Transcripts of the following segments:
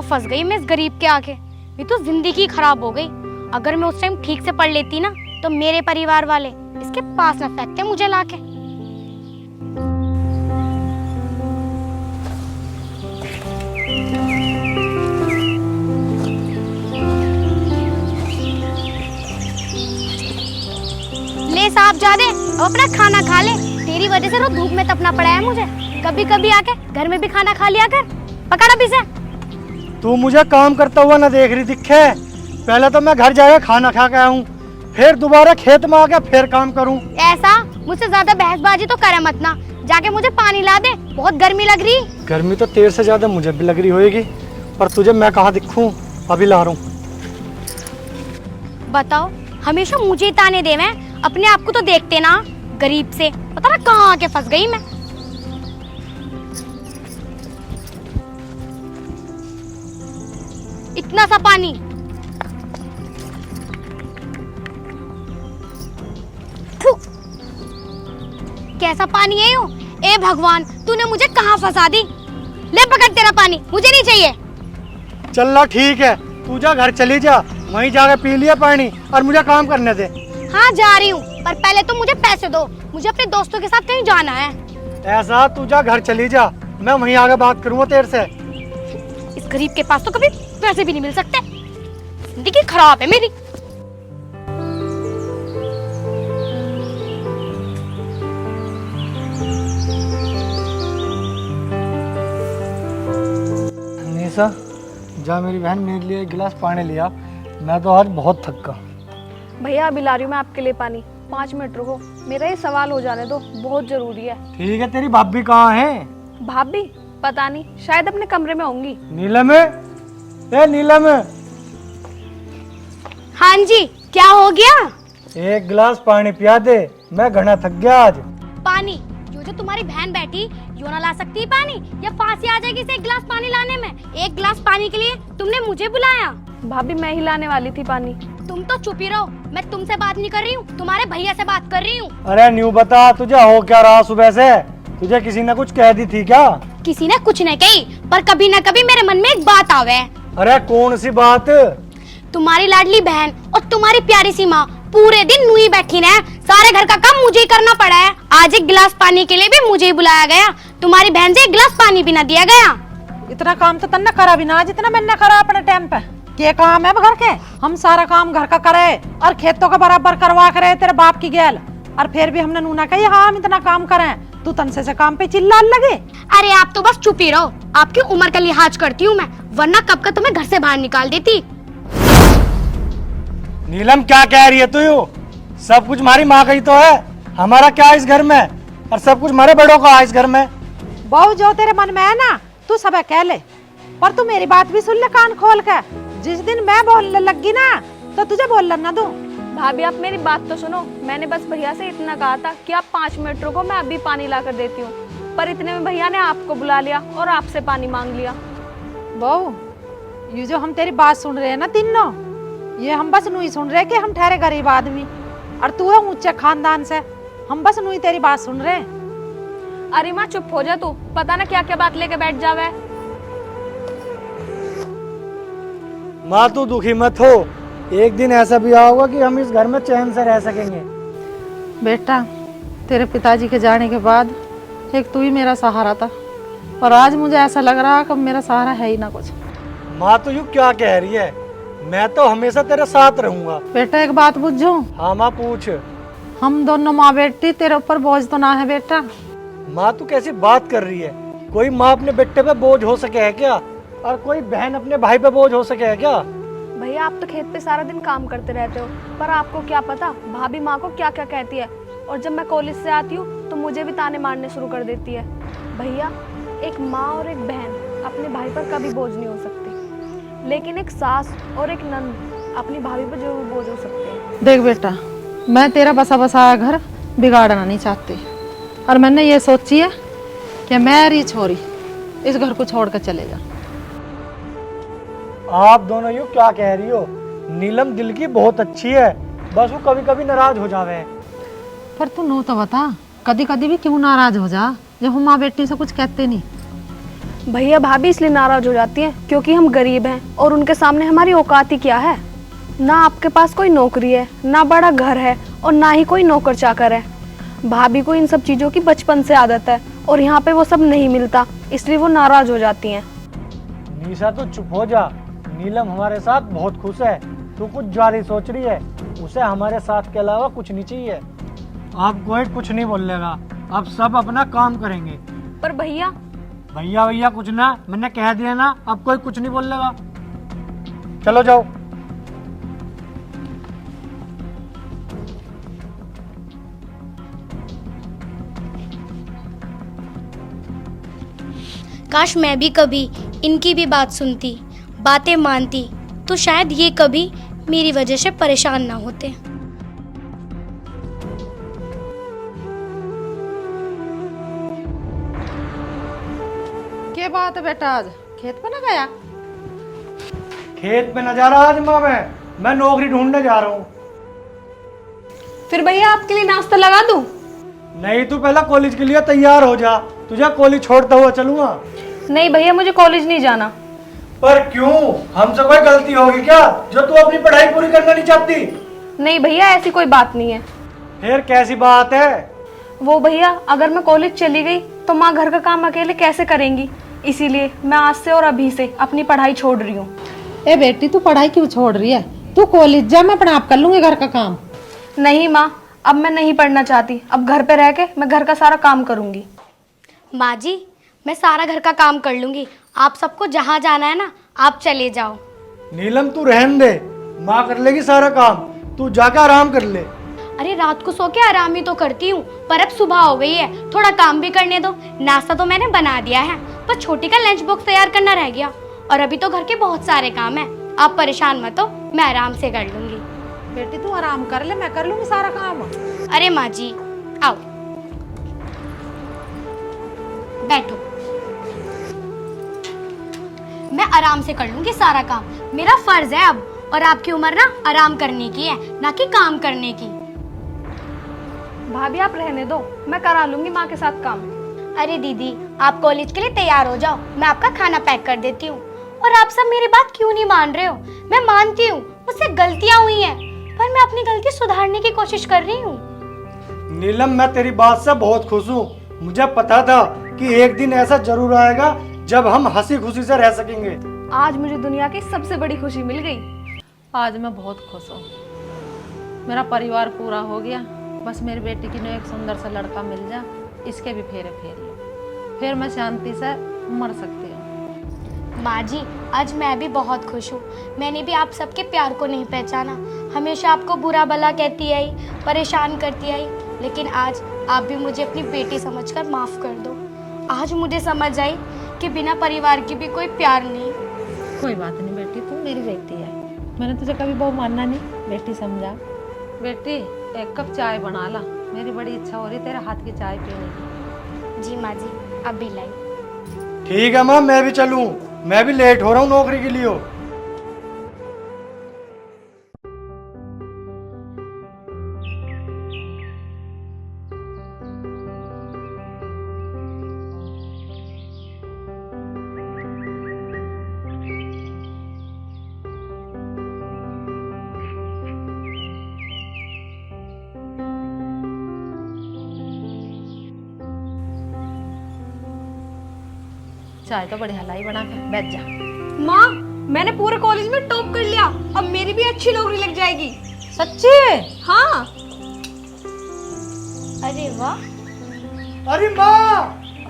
फंस गई मैं इस गरीब के आगे। ये तो जिंदगी खराब हो गई। अगर मैं उस टाइम ठीक से पढ़ लेती ना तो मेरे परिवार वाले इसके पास न फेंकते मुझे लाके। ले साहब जा दे, अब अपना खाना खा ले। तेरी वजह से रोज धूप में तपना पड़ा है मुझे। कभी कभी आके घर में भी खाना खा लिया कर। पकड़ अभी से। तू मुझे काम करता हुआ ना देख रही दिखे? पहले तो मैं घर जाके खाना खा के आऊं, फिर दोबारा खेत में आके फिर काम करूं। ऐसा मुझसे ज्यादा बहसबाजी तो करे मत ना। जाके मुझे पानी ला दे, बहुत गर्मी लग रही। गर्मी तो तेरे से ज्यादा मुझे भी लग रही होगी, पर तुझे मैं कहाँ दिखूं? अभी ला रहा हूं। बताओ, हमेशा मुझे ही ताने देवे, अपने आप को तो देखते ना। गरीब से पता ना कहाँ आके फंस गई मैं। इतना सा पानी। थू, कैसा पानी है यो? ए भगवान, तूने मुझे कहाँ फंसा दी। ले पकड़ तेरा पानी, मुझे नहीं चाहिए। चल ला ठीक है, तू जा घर चली जा, वहीं जाके पी लिया पानी और मुझे काम करने दे। हाँ जा रही हूँ, पर पहले तो मुझे पैसे दो। मुझे अपने दोस्तों के साथ कहीं जाना है। ऐसा तू जा घर चली जा, मैं वहीं आगे बात करूँगा तेरे से। इस गरीब के पास तो कभी पैसे भी नहीं मिल सकते। जिंदगी खराब है मेरी। निशा, जा मेरी बहन मेरे लिए एक गिलास पानी लिया। मैं तो आज बहुत थका। भैया अभी ला रही हूँ मैं आपके लिए पानी। 5 मिनट रुको, मेरा ये सवाल हो जाने दो, बहुत जरूरी है। ठीक है, तेरी भाभी कहाँ है? भाभी पता नहीं, शायद अपने कमरे में होंगी। नीलम है? ए नीलम है? हाँ जी, क्या हो गया? एक गिलास पानी पिया दे, मैं घना थक गया आज। पानी? जो तुम्हारी बहन बैठी यो ना ला सकती पानी? या फांसी आ जाएगी इसे एक गिलास पानी लाने में? एक गिलास पानी के लिए तुमने मुझे बुलाया? भाभी मैं ही लाने वाली थी पानी। तुम तो चुप ही रहो, मैं तुमसे बात नहीं कर रही हूँ, तुम्हारे भैया से बात कर रही हूँ। अरे न्यू बता, तुझे हो क्या रहा सुबह से? तुझे किसी ने कुछ कह दी थी क्या? किसी ने कुछ नहीं कही, पर कभी न कभी मेरे मन में एक बात आवे। अरे कौन सी बात? तुम्हारी लाडली बहन और तुम्हारी प्यारी सी माँ पूरे दिन नुई बैठी ने। सारे घर का काम मुझे ही करना पड़ा है। आज एक गिलास पानी के लिए भी मुझे ही बुलाया गया। तुम्हारी बहन से एक गिलास पानी भी ना दिया गया। इतना काम तो तन्ने करा भी ना जितना मैंने करा अपने टाइम पे। क्या काम है घर के? हम सारा काम घर का करे और खेतों का बराबर करवा करे तेरे बाप की गैल, और फिर भी हमने नूना कही हाँ हम इतना काम करें, तू तनसे से काम पे चिल्लाने लगे। अरे आप तो बस चुप ही रहो, आपकी उम्र का लिहाज करती हूँ मैं, वरना कब का तुम्हें घर से बाहर निकाल देती। नीलम क्या कह रही है तू? सब कुछ हमारी माँ का ही तो है, हमारा क्या इस घर में? और सब कुछ हमारे बड़ों का है इस घर में। बहु जो तेरे मन में है ना तू सब कह ले, पर तू मेरी बात भी सुन ले कान खोल के। जिस दिन मैं बोलने लगी ना तो तुझे बोलने ना दूं। भाभी आप मेरी बात तो सुनो। मैंने बस भैया से इतना कहा था कि आप 5 मिनट रुको, मैं अभी पानी ला कर देती हूँ, पर इतने में भैया ने आपको बुला लिया और आपसे पानी मांग लिया। बहु ये जो हम तेरी बात सुन रहे हैं ना तीनों, ये हम बस नू ही सुन रहे कि हम ठहरे गरीब आदमी और तू है ऊंचे खानदान से। हम बस नू ही तेरी बात सुन रहे हैं। अरे माँ चुप हो जा तू, पता ना क्या क्या बात लेके बैठ जावे। माँ तू दुखी मत हो, एक दिन ऐसा भी होगा कि हम इस घर में चैन से रह सकेंगे। बेटा तेरे पिताजी के जाने के बाद एक तू ही मेरा सहारा था, और आज मुझे ऐसा लग रहा है कि मेरा सहारा है ही ना कुछ। माँ तो यू क्या कह रही है? मैं तो हमेशा तेरे साथ रहूंगा। बेटा एक बात पूछूं? हाँ माँ पूछ। हम दोनों माँ बेटी तेरे ऊपर बोझ तो ना है बेटा? माँ तू कैसी बात कर रही है? कोई माँ अपने बेटे पे बोझ हो सके है क्या? और कोई बहन अपने भाई पे बोझ हो सके है क्या? भैया आप तो खेत पे सारा दिन काम करते रहते हो, पर आपको क्या पता भाभी माँ को क्या क्या कहती है। और जब मैं कॉलेज से आती हूँ तो मुझे भी ताने मारने शुरू कर देती है। भैया एक माँ और एक बहन अपने भाई पर कभी बोझ नहीं हो सकती, लेकिन एक सास और एक नंद अपनी भाभी पर जरूर बोझ हो सकते हैं। देख बेटा, मैं तेरा बसा बसाया घर बिगाड़ना नहीं चाहती, और मैंने ये सोची है कि मेरी छोरी इस घर को छोड़ कर चले जा। आप दोनों यू क्या कह रही हो? नीलम दिल की बहुत अच्छी है, बस वो कभी कभी नाराज हो जावे। पर तू नो तो बता, कभी कभी भी क्यों नाराज हो जा जब हम माँ बेटी से कुछ कहते नहीं। भैया भाभी इसलिए नाराज हो जाती हैं क्योंकि हम गरीब हैं और उनके सामने हमारी औकात ही क्या है। ना आपके पास कोई नौकरी है, ना बड़ा घर है और ना ही कोई नौकर चाकर है। भाभी को इन सब चीज़ों की बचपन से आदत है और यहाँ पे वो सब नहीं मिलता, इसलिए वो नाराज हो जाती हैं। निशा तो चुप हो जा। नीलम हमारे साथ बहुत खुश है। तू कुछ ज्यादा सोच रही है। उसे हमारे साथ के अलावा कुछ नहीं चाहिए। अब कोई कुछ नहीं बोलेगा। अब सब अपना काम करेंगे। पर भैया भैया भैया कुछ ना, मैंने कह दिया ना, अब कोई कुछ नहीं बोलेगा। चलो जाओ। काश मैं भी कभी इनकी भी बात सुनती, बातें मानती, तो शायद ये कभी मेरी वजह से परेशान ना होते। क्या बात है बेटा, आज खेत पे ना गया? खेत पे न जा रहा आज माँ, मैं नौकरी ढूंढने जा रहा हूँ। फिर भैया आपके लिए नाश्ता लगा दूं? नहीं, तू पहला कॉलेज के लिए तैयार हो जा। तुझे कॉलेज छोड़ता हुआ चलूंगा। नहीं भैया, मुझे कॉलेज नहीं जाना। पर क्यों? हमसे कोई गलती होगी क्या जो तू अपनी पढ़ाई पूरी करना नहीं चाहती? नहीं भैया, ऐसी कोई बात नहीं है। फिर कैसी बात है? वो भैया, अगर मैं कॉलेज चली गई तो माँ घर का काम अकेले कैसे करेंगी, इसीलिए मैं आज से और अभी से अपनी पढ़ाई छोड़ रही हूँ। ए बेटी, तू पढ़ाई क्यों छोड़ रही है? तू कॉलेज जा, मैं अपने आप कर लूंगी घर का काम। नहीं माँ, अब मैं नहीं पढ़ना चाहती। अब घर पे रह के मैं घर का सारा काम करूँगी। माँ जी, मैं सारा घर का काम कर लूंगी। आप सबको जहाँ जाना है ना, आप चले जाओ। नीलम तू रहन दे, माँ कर लेगी सारा काम। तू जाकर आराम कर ले। अरे रात को सो के आराम ही तो करती हूँ, पर अब सुबह हो गई है, थोड़ा काम भी करने दो। नाश्ता तो मैंने बना दिया है, पर छोटी का लंच बॉक्स तैयार करना रह गया। और अभी तो घर के बहुत सारे काम है। आप परेशान मत हो, मैं आराम से कर लूंगी। बेटी तू आराम कर ले, मैं कर लूंगी सारा काम। अरे माँ जी, आओ बैठो। मैं आराम से कर लूंगी सारा काम, मेरा फर्ज है अब। और आपकी उम्र ना आराम करने की है, ना कि काम करने की। भाभी आप रहने दो, मैं करा लूंगी माँ के साथ काम। अरे दीदी, आप कॉलेज के लिए तैयार हो जाओ, मैं आपका खाना पैक कर देती हूँ। और आप सब मेरी बात क्यों नहीं मान रहे हो? मैं मानती हूँ मुझसे गलतियाँ हुई हैं, पर मैं अपनी गलती सुधारने की कोशिश कर रही हूँ। नीलम, मैं तेरी बात से बहुत खुश हूँ। मुझे पता था कि एक दिन ऐसा जरूर आएगा जब हम हंसी खुशी से रह सकेंगे। आज मुझे दुनिया की सबसे बड़ी खुशी मिल गई। आज मैं बहुत खुश हूँ। मेरा परिवार पूरा हो गया। बस मेरी बेटी की एक सुंदर सा लड़का मिल जा, इसके भी फेरे फेर लो, फिर मैं शांति से मर सकती हूँ। माँ जी, आज मैं भी बहुत खुश हूँ। मैंने भी आप सबके प्यार को नहीं पहचाना। हमेशा आपको बुरा भला कहती आई, परेशान करती आई, लेकिन आज आप भी मुझे अपनी बेटी समझकर माफ़ कर दो। आज मुझे समझ आई कि बिना परिवार की भी कोई प्यार नहीं। कोई बात नहीं बेटी, तू मेरी बेटी है। मैंने तुझे कभी बहु मानना नहीं, बेटी समझा। बेटी एक कप चाय बना ला, मेरी बड़ी इच्छा हो रही तेरे हाथ की चाय पीने की। जी माँ जी, अभी लाई। ठीक है माँ, मैं भी चलूँ। मैं भी लेट हो रहा हूँ नौकरी के लिए। चाय तो बड़ी हलाई बना के बैठ जा। माँ, मैंने पूरे कॉलेज में टॉप कर लिया। अब मेरी भी अच्छी नौकरी लग जाएगी। सच्ची? हाँ। अरे वाह। अरे माँ!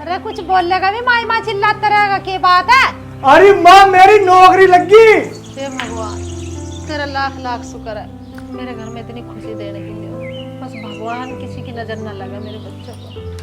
अरे कुछ बोलेगा भी, माई माँ चिल्लाता रहेगा, क्या बात है? अरे माँ, मेरी नौकरी लग गई। हे भगवान, तेरा लाख लाख शुक्र है मेरे घर में इतनी खुशी देने के लिए। बस भगवान किसी की नजर ना लगे मेरे बच्चों को।